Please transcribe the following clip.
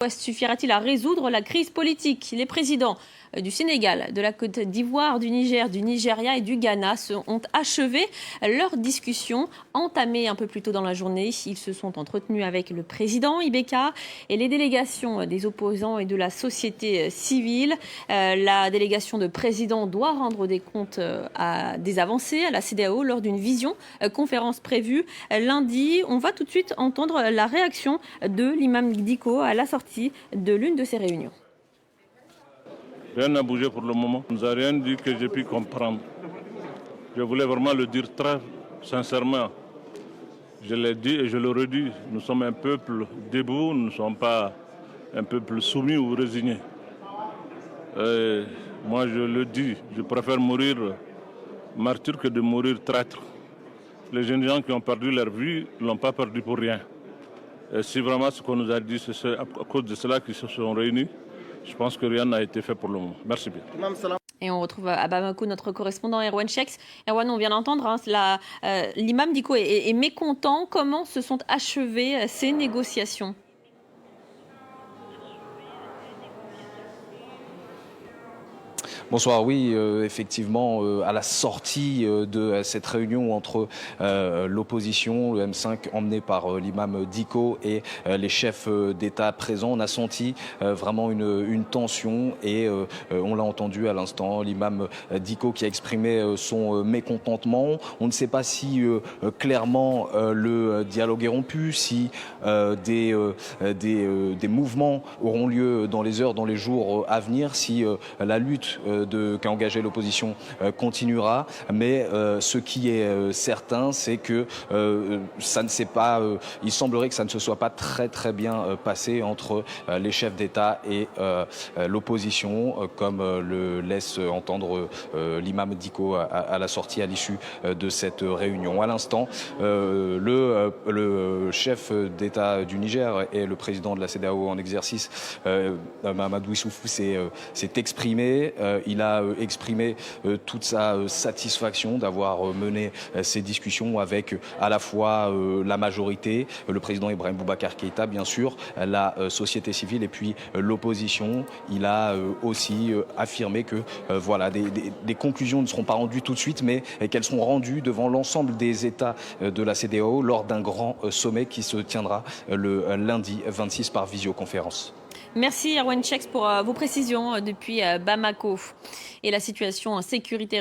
Suffira-t-il à résoudre la crise politique? Les présidents du Sénégal, de la Côte d'Ivoire, du Niger, du Nigeria et du Ghana ont achevé leur discussion entamée un peu plus tôt dans la journée. Ils se sont entretenus avec le président Ibeka et les délégations des opposants et de la société civile. La délégation de président doit rendre des comptes à des avancées à la CEDEAO lors d'une conférence prévue lundi. On va tout de suite entendre la réaction de l'imam Dicko à la sortie de l'une de ces réunions. Rien n'a bougé pour le moment. On ne nous a rien dit que j'ai pu comprendre. Je voulais vraiment le dire très sincèrement. Je l'ai dit et je le redis. Nous sommes un peuple debout, nous ne sommes pas un peuple soumis ou résigné. Moi, je le dis, je préfère mourir martyr que de mourir traître. Les jeunes gens qui ont perdu leur vie ne l'ont pas perdu pour rien. Et si vraiment ce qu'on nous a dit, c'est à cause de cela qu'ils se sont réunis, je pense que rien n'a été fait pour le moment. Merci bien. Et on retrouve à Bamako notre correspondant Erwan Chex. Erwan, on vient d'entendre, l'imam Dicko est mécontent. Comment se sont achevées ces négociations ? Bonsoir, oui, effectivement, à la sortie de cette réunion entre l'opposition, le M5 emmené par l'imam Dicko et les chefs d'État présents, on a senti vraiment une tension et on l'a entendu à l'instant, l'imam Dicko qui a exprimé son mécontentement. On ne sait pas si clairement le dialogue est rompu, si des mouvements auront lieu dans les heures, dans les jours à venir, si la lutte qu'a engagé l'opposition continuera, mais ce qui est certain, c'est que ça ne s'est pas, il semblerait que ça ne se soit pas très bien passé entre les chefs d'État et l'opposition, comme le laisse entendre l'imam Dicko à la sortie, à l'issue de cette réunion. À l'instant, le chef d'État du Niger et le président de la CEDEAO en exercice, Mahamadou Issoufou, s'est exprimé. Il a exprimé toute sa satisfaction d'avoir mené ces discussions avec à la fois la majorité, le président Ibrahim Boubacar Keïta, bien sûr, la société civile et puis l'opposition. Il a aussi affirmé que voilà, des conclusions ne seront pas rendues tout de suite, mais qu'elles seront rendues devant l'ensemble des États de la CEDEAO lors d'un grand sommet qui se tiendra le lundi 26 par visioconférence. Merci Erwan Chex pour vos précisions depuis Bamako. Et la situation en sécurité